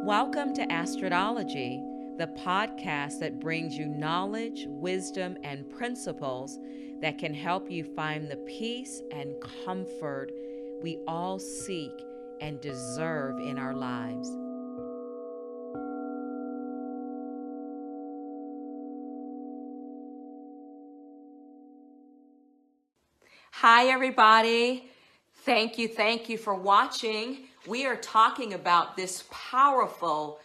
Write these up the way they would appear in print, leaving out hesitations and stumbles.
Welcome to Astridologie, the podcast that brings you knowledge, wisdom, and principles that can help you find the peace and comfort we all seek and deserve in our lives. Hi, everybody. Thank you for watching. We are talking about this powerful,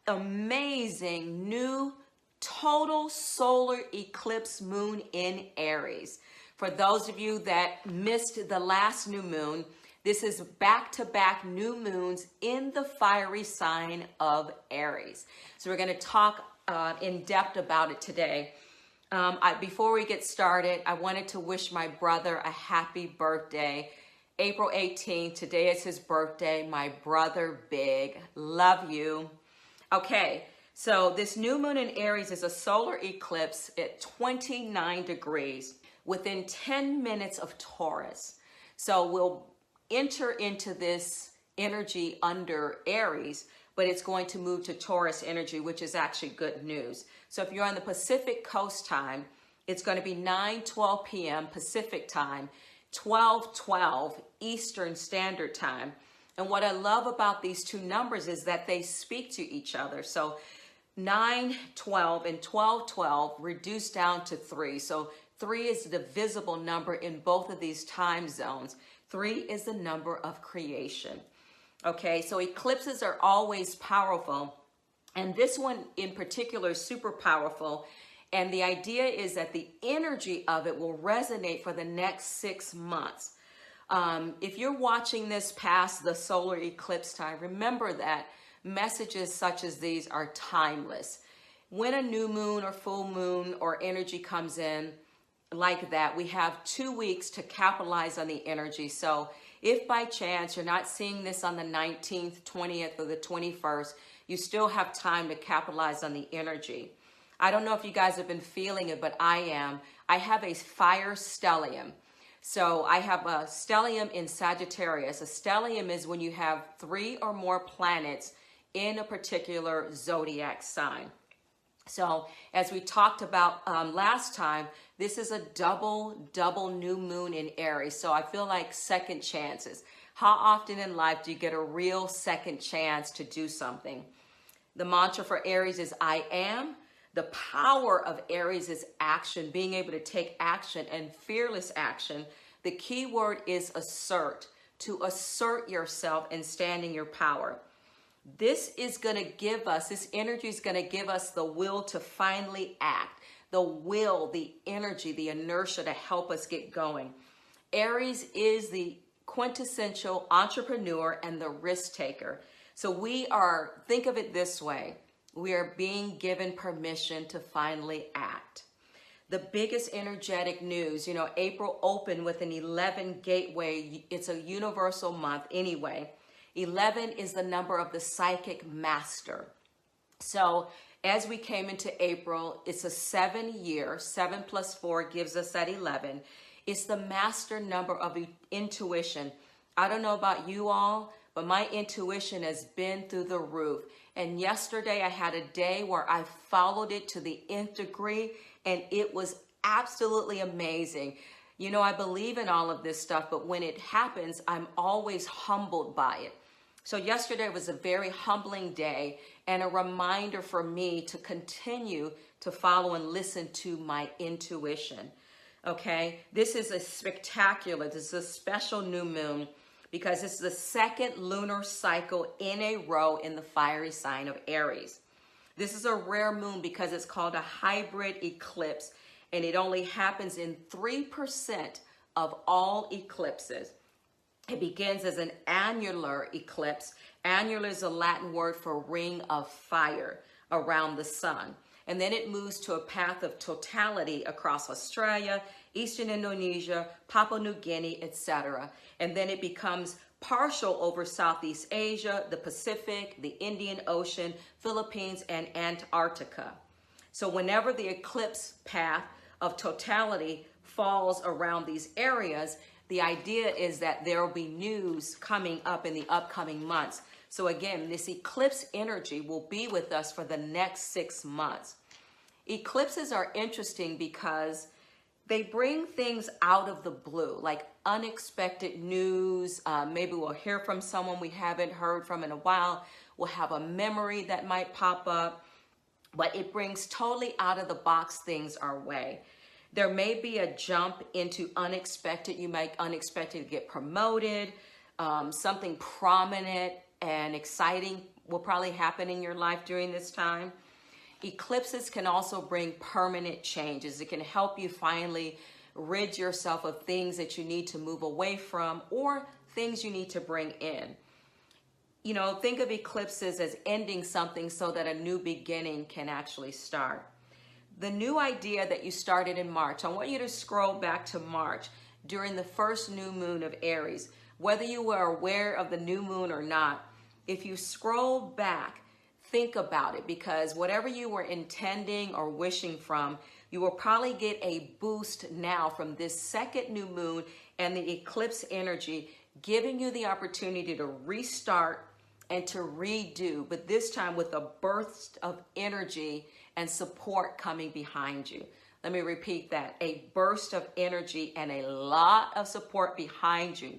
amazing new total solar eclipse moon in Aries. For those of you that missed the last new moon, this is back-to-back new moons in the fiery sign of Aries. So we're going to talk in depth about it today. Before we get started, I wanted to wish my brother a happy birthday. April 18th, today is his birthday. My brother Big, love you. Okay, so this new moon in Aries is a solar eclipse at 29 degrees within 10 minutes of Taurus. So we'll enter into this energy under Aries, but it's going to move to Taurus energy, which is actually good news. So if you're on the Pacific Coast time, it's going to be 9:12 p.m. Pacific time, 12:12 Eastern Standard Time. And what I love about these two numbers is that they speak to each other. So 9:12 and 12:12 reduced down to 3. So 3 is the divisible number in both of these time zones. 3 is the number of creation. Okay, so eclipses are always powerful. And this one in particular is super powerful. And the idea is that the energy of it will resonate for the next 6 months. If you're watching this past the solar eclipse time, remember that messages such as these are timeless. When a new moon or full moon or energy comes in like that, we have 2 weeks to capitalize on the energy. So if by chance you're not seeing this on the 19th, 20th, or the 21st, you still have time to capitalize on the energy. I don't know if you guys have been feeling it, but I am. I have a fire stellium. So I have a stellium in Sagittarius. A stellium is when you have 3 or more planets in a particular zodiac sign. So as we talked about last time, this is a double new moon in Aries. So I feel like second chances. How often in life do you get a real second chance to do something? The mantra for Aries is I am. The power of Aries is action, being able to take action and fearless action. The key word is assert, to assert yourself and stand in your power. This is going to give us, this energy is going to give us the will to finally act, the will, the energy, the inertia to help us get going. Aries is the quintessential entrepreneur and the risk taker. So we are, think of it this way. We are being given permission to finally act. The biggest energetic news, April opened with an 11 gateway. It's a universal month anyway. 11 is the number of the psychic master. So as we came into April, it's a 7-year. 7 plus 4 gives us that 11. It's the master number of intuition. I don't know about you all, but my intuition has been through the roof. And yesterday I had a day where I followed it to the nth degree, and it was absolutely amazing. I believe in all of this stuff, but when it happens, I'm always humbled by it. So yesterday was a very humbling day and a reminder for me to continue to follow and listen to my intuition. Okay, this is a spectacular, this is a special new moon, because it's the second lunar cycle in a row in the fiery sign of Aries. This is a rare moon because it's called a hybrid eclipse, and it only happens in 3% of all eclipses. It begins as an annular eclipse. Annular is a Latin word for ring of fire around the sun. And then it moves to a path of totality across Australia, Eastern Indonesia, Papua New Guinea, etc. And then it becomes partial over Southeast Asia, the Pacific, the Indian Ocean, Philippines, and Antarctica. So whenever the eclipse path of totality falls around these areas, the idea is that there will be news coming up in the upcoming months. So again, this eclipse energy will be with us for the next 6 months. Eclipses are interesting because they bring things out of the blue, like unexpected news. Maybe we'll hear from someone we haven't heard from in a while. We'll have a memory that might pop up, but it brings totally out of the box things our way. There may be a jump into unexpected. You might unexpectedly get promoted. Something prominent and exciting will probably happen in your life during this time. Eclipses can also bring permanent changes. It can help you finally rid yourself of things that you need to move away from or things you need to bring in. You know, think of eclipses as ending something so that a new beginning can actually start. The new idea that you started in March, I want you to scroll back to March during the first new moon of Aries. Whether you were aware of the new moon or not, if you scroll back, think about it, because whatever you were intending or wishing from, you will probably get a boost now from this second new moon and the eclipse energy, giving you the opportunity to restart and to redo, but this time with a burst of energy and support coming behind you. Let me repeat that, a burst of energy and a lot of support behind you.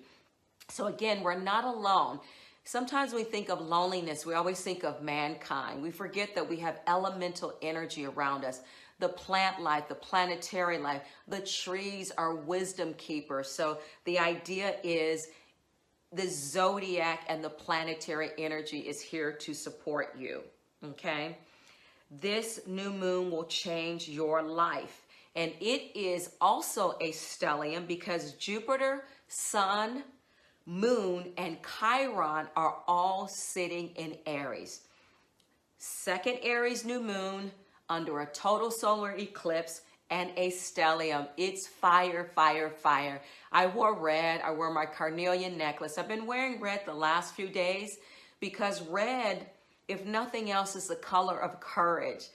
So again, we're not alone. Sometimes we think of loneliness, we always think of mankind. We forget that we have elemental energy around us. The plant life, the planetary life, the trees are wisdom keepers. So the idea is the zodiac and the planetary energy is here to support you, okay? This new moon will change your life. And it is also a stellium because Jupiter, Sun, Moon, and Chiron are all sitting in Aries. Second Aries new moon under a total solar eclipse and a stellium. It's fire, fire, fire. I wore red. I wore my carnelian necklace. I've been wearing red the last few days because red, if nothing else, is the color of courage.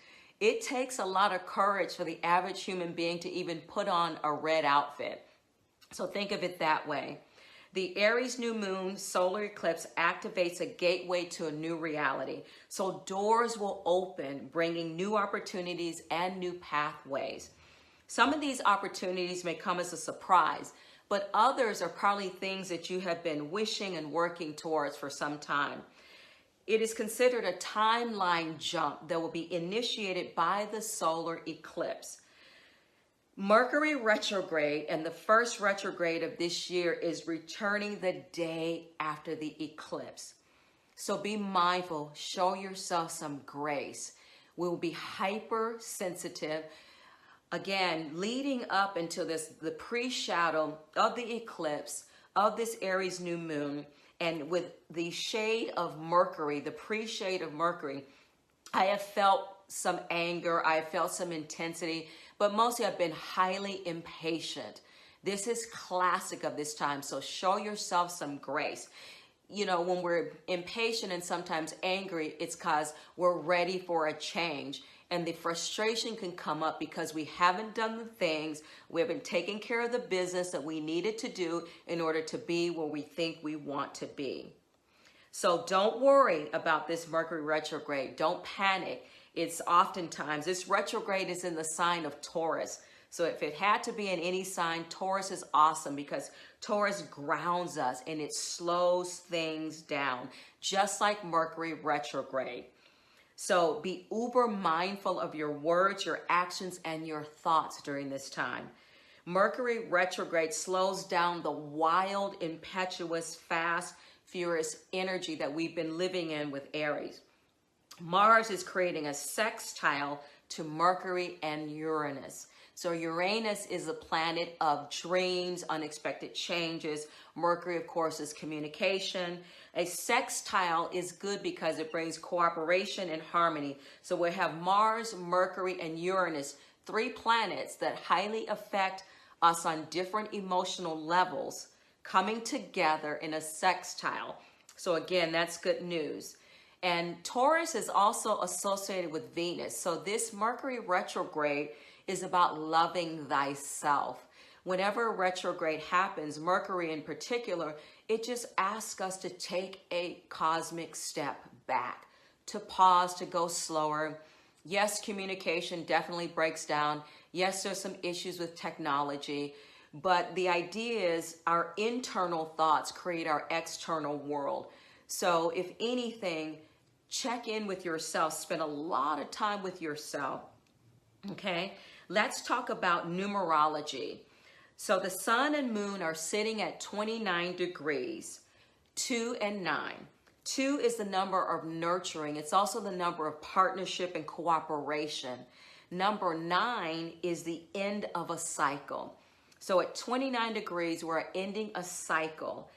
It takes a lot of courage for the average human being to even put on a red outfit. So think of it that way. The Aries new moon solar eclipse activates a gateway to a new reality. So doors will open, bringing new opportunities and new pathways. Some of these opportunities may come as a surprise, but others are probably things that you have been wishing and working towards for some time. It is considered a timeline jump that will be initiated by the solar eclipse. Mercury retrograde, and the first retrograde of this year is returning the day after the eclipse. So be mindful, show yourself some grace. We will be hypersensitive. Again, leading up into the pre-shadow of the eclipse of this Aries new moon, and with the shade of Mercury, the pre-shade of Mercury, I have felt some anger, I have felt some intensity, but mostly I've been highly impatient. This is classic of this time, so show yourself some grace. You know, when we're impatient and sometimes angry, it's because we're ready for a change. And the frustration can come up because we haven't done the things, we haven't taken care of the business that we needed to do in order to be where we think we want to be. So don't worry about this Mercury retrograde. Don't panic. It's oftentimes, this retrograde is in the sign of Taurus. So if it had to be in any sign, Taurus is awesome because Taurus grounds us and it slows things down, just like Mercury retrograde. So be uber mindful of your words, your actions, and your thoughts during this time. Mercury retrograde slows down the wild, impetuous, fast, furious energy that we've been living in with Aries. Mars is creating a sextile to Mercury and Uranus. So Uranus is a planet of dreams, unexpected changes. Mercury, of course, is communication. A sextile is good because it brings cooperation and harmony. So we have Mars, Mercury, and Uranus, 3 planets that highly affect us on different emotional levels coming together in a sextile. So again, that's good news. And Taurus is also associated with Venus. So this Mercury retrograde is about loving thyself. whenever a retrograde happens, Mercury in particular, it just asks us to take a cosmic step back, to pause, to go slower. Yes, communication definitely breaks down. Yes, there's some issues with technology, but the idea is our internal thoughts create our external world. So if anything, check in with yourself, spend a lot of time with yourself. Okay, let's talk about numerology. So the sun and moon are sitting at 29 degrees, 2 and 9. 2 is the number of nurturing. It's also the number of partnership and cooperation. Number 9 is the end of a cycle. So at 29 degrees, we're ending a cycle.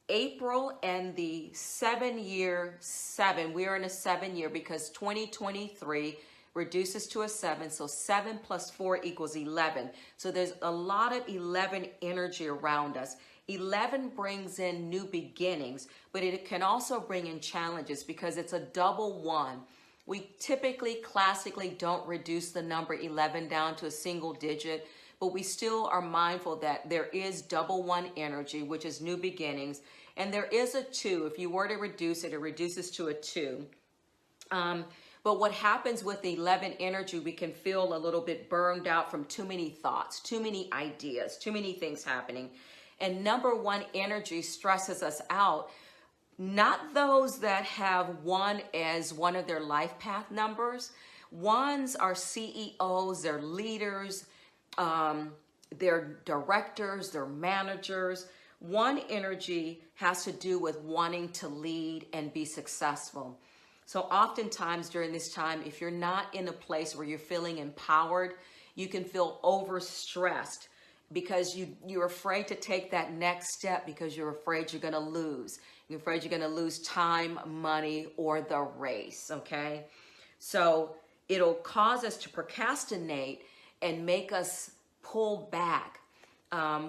April and the 7-year 7, we are in a 7-year because 2023 reduces to a 7, so 7 plus 4 equals 11. So there's a lot of 11 energy around us. 11 brings in new beginnings, but it can also bring in challenges because it's a double 1. We typically, classically, don't reduce the number 11 down to a single digit, but we still are mindful that there is double 1 energy, which is new beginnings, and there is a 2. If you were to reduce it, it reduces to a 2. But what happens with the 11 energy, we can feel a little bit burned out from too many thoughts, too many ideas, too many things happening. And number 1 energy stresses us out. Not those that have 1 as one of their life path numbers. 1s are CEOs, they're leaders, they're directors, they're managers. 1 energy has to do with wanting to lead and be successful. So oftentimes during this time, if you're not in a place where you're feeling empowered, you can feel overstressed because you're afraid to take that next step because you're afraid you're going to lose. You're afraid you're going to lose time, money, or the race, okay? So it'll cause us to procrastinate and make us pull back.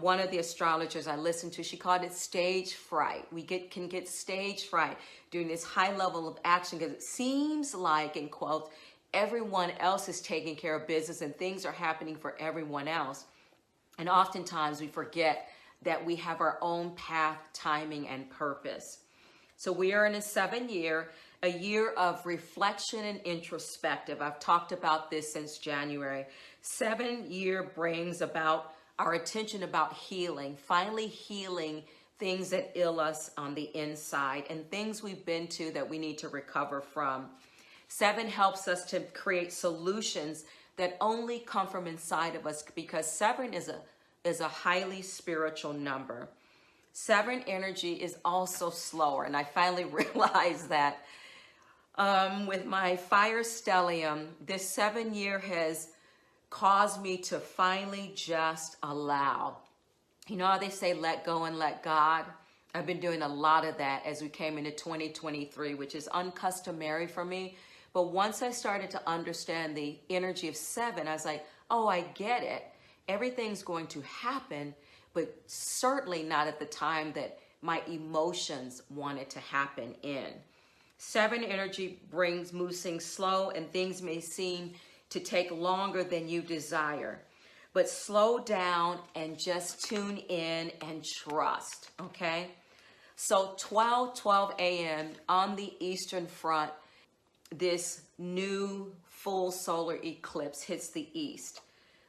One of the astrologers I listened to, she called it stage fright. We can get stage fright during this high level of action because it seems like, in quotes, everyone else is taking care of business and things are happening for everyone else. And oftentimes we forget that we have our own path, timing, and purpose. So we are in a 7-year, a year of reflection and introspective. I've talked about this since January. 7-year brings about our attention about healing, finally healing things that ill us on the inside and things we've been to that we need to recover from. 7 helps us to create solutions that only come from inside of us because 7 is a highly spiritual number. 7 energy is also slower, and I finally realized that with my fire stellium, this 7-year has caused me to finally just allow. You know how they say let go and let God? I've been doing a lot of that as we came into 2023, which is uncustomary for me. But once I started to understand the energy of 7, I was like, oh, I get it. Everything's going to happen, but certainly not at the time that my emotions want it to happen in. 7 energy moves things slow, and things may seem to take longer than you desire. But slow down and just tune in and trust, okay? So 12 a.m. on the Eastern Front, this new full solar eclipse hits the east.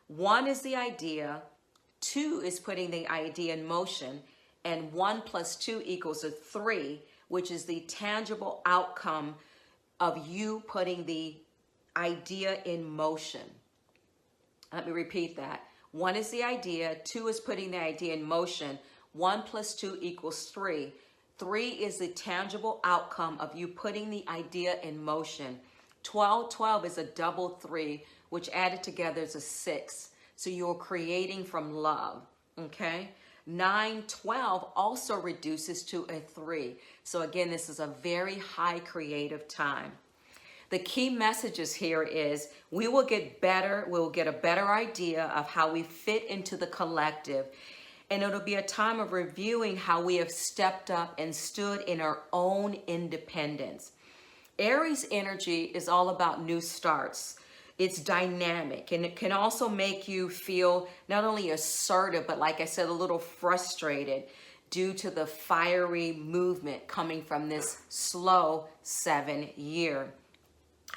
1 is the idea, 2 is putting the idea in motion, and 1 plus 2 equals a 3, which is the tangible outcome of you putting the idea in motion. Let me repeat that. 1 is the idea, 2 is putting the idea in motion, 1 plus 2 equals 3. 3 is the tangible outcome of you putting the idea in motion. 12 is a double 3, which added together is a 6. So you're creating from love, okay? 9-12 also reduces to a 3. So again, this is a very high creative time. The key messages here is we will get better, we'll get a better idea of how we fit into the collective. And it'll be a time of reviewing how we have stepped up and stood in our own independence. Aries energy is all about new starts. It's dynamic, and it can also make you feel not only assertive, but like I said, a little frustrated due to the fiery movement coming from this slow 7-year.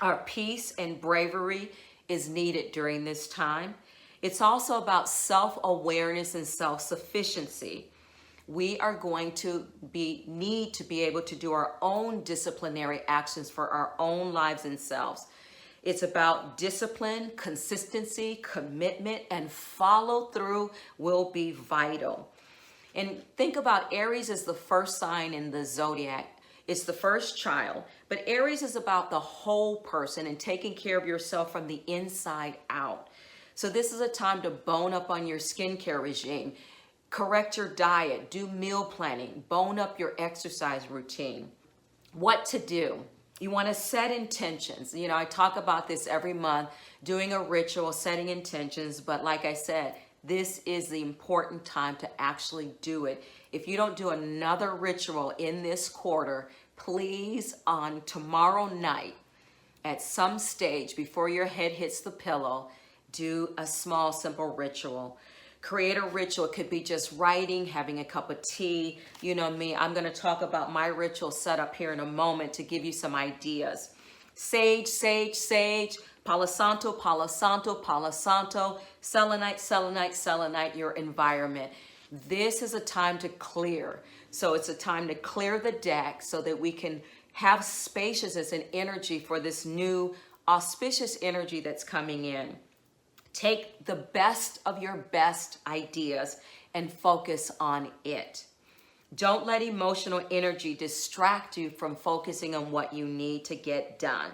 Our peace and bravery is needed during this time. It's also about self-awareness and self-sufficiency. We are going to need to be able to do our own disciplinary actions for our own lives and selves. It's about discipline, consistency, commitment, and follow through will be vital. And think about Aries as the first sign in the zodiac. It's the first child, but Aries is about the whole person and taking care of yourself from the inside out. So this is a time to bone up on your skincare regime, correct your diet, do meal planning, bone up your exercise routine. What to do? You want to set intentions. You know, I talk about this every month, doing a ritual, setting intentions, but like I said, this is the important time to actually do it. If you don't do another ritual in this quarter, please on tomorrow night, at some stage before your head hits the pillow, do a small, simple ritual. Create a ritual. It could be just writing, having a cup of tea. You know me, I'm going to talk about my ritual setup here in a moment to give you some ideas. Sage, sage, sage, Palo Santo, Palo Santo, Palo Santo, selenite, selenite, selenite, your environment. This is a time to clear. So it's a time to clear the deck so that we can have spaciousness and energy for this new auspicious energy that's coming in. Take the best of your best ideas and focus on it. Don't let emotional energy distract you from focusing on what you need to get done.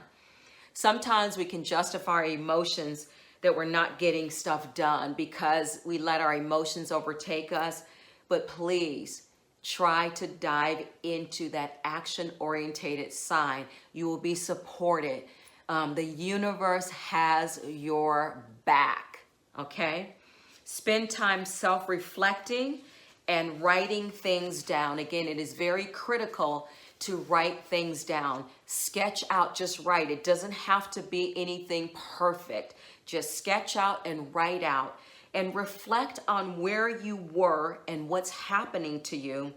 Sometimes we can justify our emotions that we're not getting stuff done because we let our emotions overtake us. But please try to dive into that action-orientated sign. You will be supported. The universe has your back, okay? Spend time self-reflecting and writing things down. Again, it is very critical to write things down. Sketch out, just write. It doesn't have to be anything perfect. Just sketch out and write out and reflect on where you were and what's happening to you,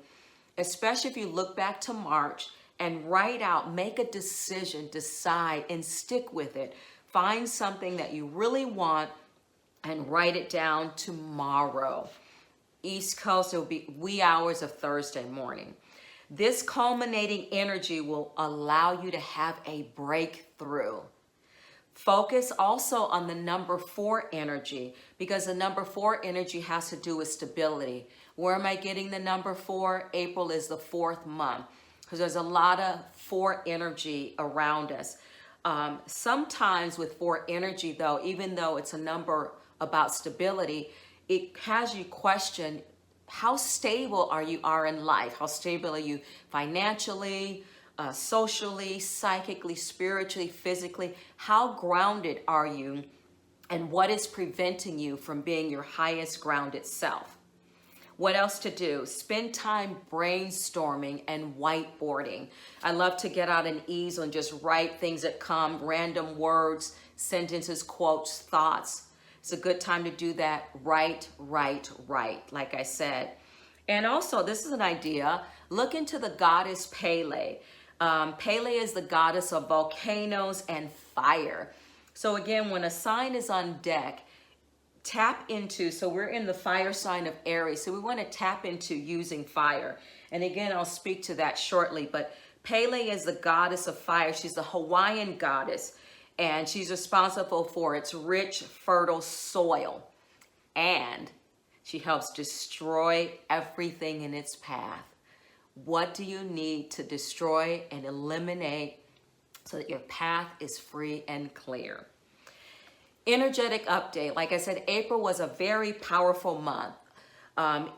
especially if you look back to March, and write out, make a decision, decide, and stick with it. Find something that you really want and write it down tomorrow. East Coast, it will be wee hours of Thursday morning. This culminating energy will allow you to have a breakthrough. Focus also on the number 4 energy, because the number 4 energy has to do with stability. Where am I getting the number 4? April is the 4th month, because there's a lot of 4 energy around us. Sometimes with 4 energy, though, even though it's a number about stability, it has you question how stable you are in life. How stable are you financially, socially, psychically, spiritually, physically? How grounded are you? And what is preventing you from being your highest grounded self? What else to do? Spend time brainstorming and whiteboarding. I love to get out an easel and just write things that come, random words, sentences, quotes, thoughts. It's a good time to do that. Write, like I said. And also, this is an idea. Look into the goddess Pele. Pele is the goddess of volcanoes and fire. So again, when a sign is on deck, tap into, so we're in the fire sign of Aries, so we want to tap into using fire. And again, I'll speak to that shortly, but Pele is the goddess of fire. She's the Hawaiian goddess, and she's responsible for its rich, fertile soil. And she helps destroy everything in its path. What do you need to destroy and eliminate so that your path is free and clear? Energetic update. Like I said, April was a very powerful month.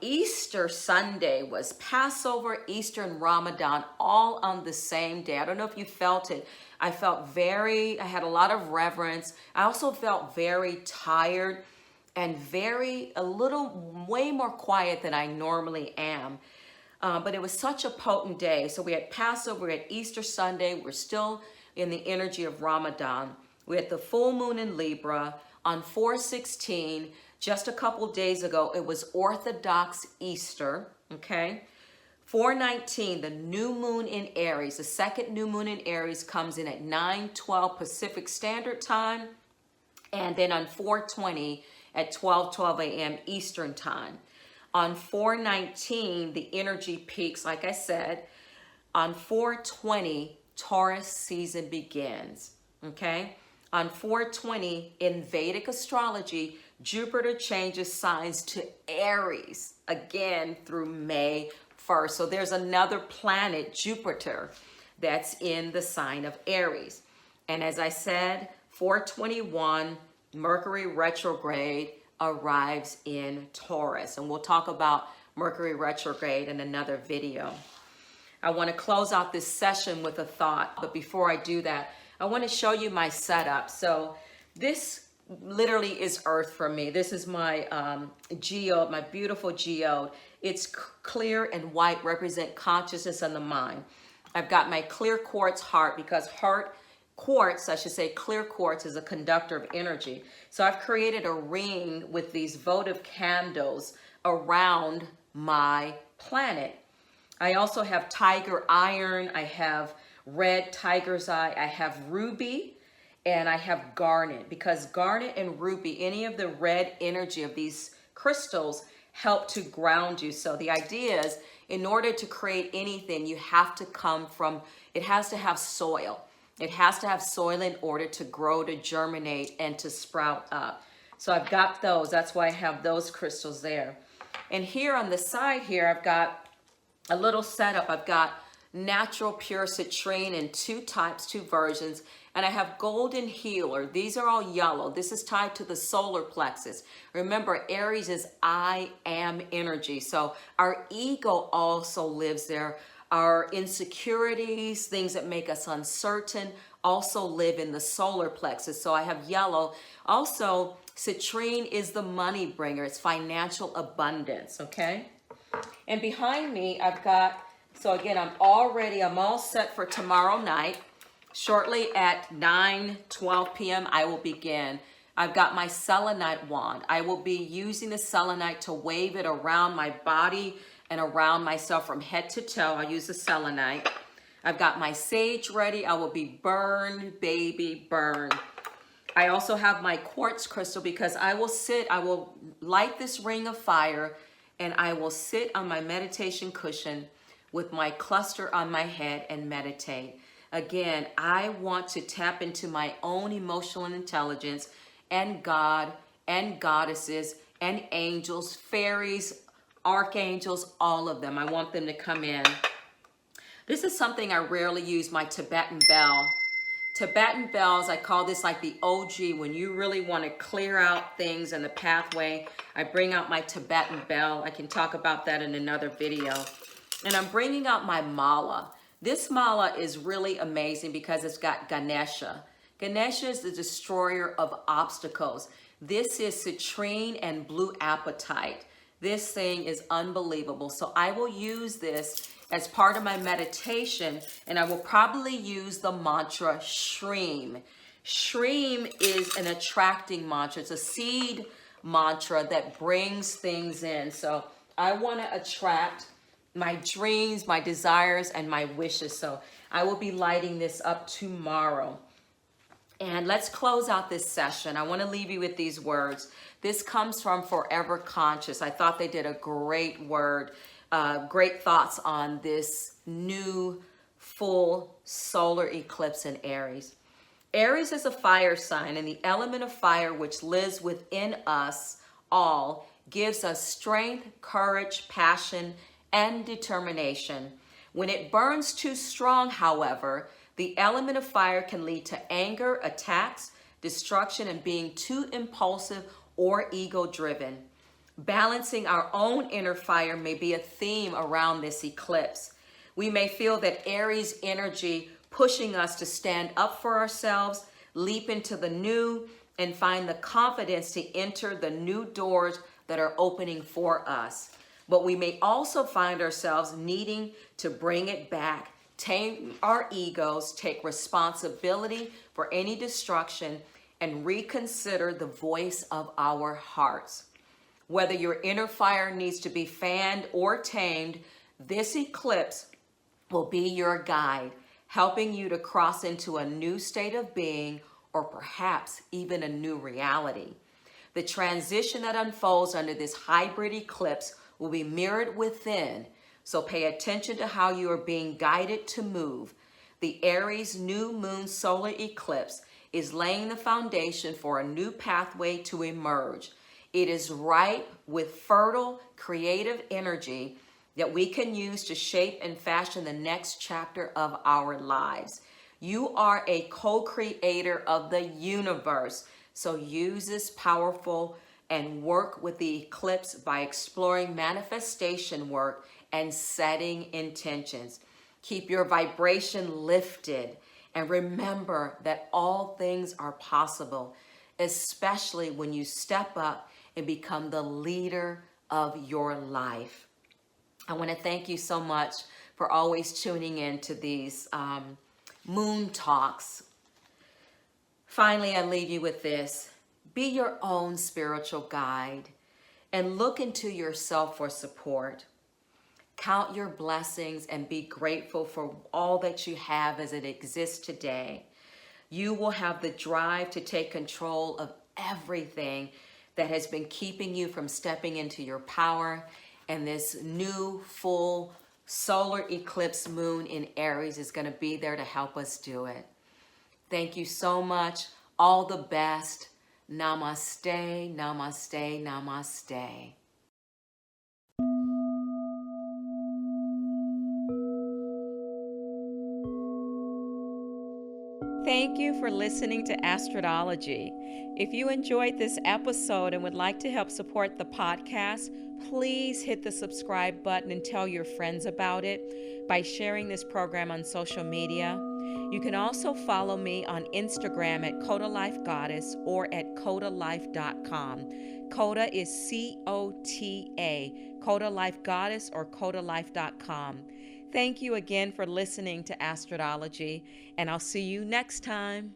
Easter Sunday was Passover, Easter, and Ramadan all on the same day. I don't know if you felt it. I had a lot of reverence. I also felt very tired and way more quiet than I normally am. But it was such a potent day. So we had Passover, we had Easter Sunday. We're still in the energy of Ramadan. We had the full moon in Libra on 4/16. Just a couple days ago, it was Orthodox Easter, okay? 4/19, the new moon in Aries, the second new moon in Aries comes in at 9:12 Pacific Standard Time. And then on 4/20 at 12:12 a.m. Eastern Time. On 4/19, the energy peaks, like I said. On 4/20, Taurus season begins, okay? On 4/20, in Vedic astrology, Jupiter changes signs to Aries, again, through May 1st. So there's another planet, Jupiter, that's in the sign of Aries. And as I said, 4/21, Mercury retrograde arrives in Taurus. And we'll talk about Mercury retrograde in another video. I want to close out this session with a thought. But before I do that, I want to show you my setup. So this literally is Earth for me. This is my geode, my beautiful geode. It's clear and white, represent consciousness and the mind. I've got my clear quartz heart, because clear quartz is a conductor of energy. So I've created a ring with these votive candles around my planet. I also have tiger iron, I have red tiger's eye, I have ruby, and I have garnet, because garnet and ruby, any of the red energy of these crystals help to ground you. So the idea is, in order to create anything, you have to come from, it has to have soil. It has to have soil in order to grow, to germinate, and to sprout up. So I've got those. That's why I have those crystals there. And here on the side here, I've got a little setup. I've got natural pure citrine in two types, two versions. And I have golden healer. These are all yellow. This is tied to the solar plexus. Remember, Aries is I am energy. So our ego also lives there. Our insecurities, things that make us uncertain, also live in the solar plexus. So I have yellow. Also, citrine is the money bringer. It's financial abundance, okay? And behind me, I've got, so again, I'm all set for tomorrow night. Shortly at 9:12 p.m., I will begin. I've got my selenite wand. I will be using the selenite to wave it around my body and around myself from head to toe. I'll use the selenite. I've got my sage ready. I will be burned, baby, burned. I also have my quartz crystal, because I will light this ring of fire, and I will sit on my meditation cushion with my cluster on my head and meditate. Again, I want to tap into my own emotional intelligence, and God and goddesses and angels, fairies, archangels, all of them. I want them to come in. This is something I rarely use, my Tibetan bell. Tibetan bells, I call this like the OG. When you really want to clear out things in the pathway, I bring out my Tibetan bell. I can talk about that in another video. And I'm bringing out my mala. This mala is really amazing because it's got Ganesha. Ganesha is the destroyer of obstacles. This is citrine and blue apatite. This thing is unbelievable. So I will use this as part of my meditation, and I will probably use the mantra Shreem. Shreem is an attracting mantra. It's a seed mantra that brings things in. So I want to attract my dreams, my desires, and my wishes. So I will be lighting this up tomorrow. And let's close out this session. I want to leave you with these words. This comes from Forever Conscious. I thought they did a great great thoughts on this new full solar eclipse in Aries. Aries is a fire sign, and the element of fire which lives within us all gives us strength, courage, passion, and determination. When it burns too strong, however, the element of fire can lead to anger, attacks, destruction, and being too impulsive or ego-driven. Balancing our own inner fire may be a theme around this eclipse. We may feel that Aries energy pushing us to stand up for ourselves, leap into the new, and find the confidence to enter the new doors that are opening for us. But we may also find ourselves needing to bring it back tame our egos, take responsibility for any destruction, and reconsider the voice of our hearts. Whether your inner fire needs to be fanned or tamed, this eclipse will be your guide, helping you to cross into a new state of being or perhaps even a new reality. The transition that unfolds under this hybrid eclipse will be mirrored within, so pay attention to how you are being guided to move. The Aries new moon solar eclipse is laying the foundation for a new pathway to emerge. It is ripe with fertile, creative energy that we can use to shape and fashion the next chapter of our lives. You are a co-creator of the universe, so use this powerful and work with the eclipse by exploring manifestation work and setting intentions. Keep your vibration lifted and remember that all things are possible, especially when you step up and become the leader of your life. I want to thank you so much for always tuning in to these moon talks. Finally, I leave you with this. Be your own spiritual guide and look into yourself for support. Count your blessings and be grateful for all that you have as it exists today. You will have the drive to take control of everything that has been keeping you from stepping into your power, and this new full solar eclipse moon in Aries is going to be there to help us do it. Thank you so much. All the best. Namaste, namaste, namaste. Thank you for listening to Astridologie. If you enjoyed this episode and would like to help support the podcast, please hit the subscribe button and tell your friends about it by sharing this program on social media. You can also follow me on Instagram at Coda Life Goddess or at codalife.com. Coda is C-O-T-A, Coda Life Goddess or codalife.com. Thank you again for listening to Astridologie, and I'll see you next time.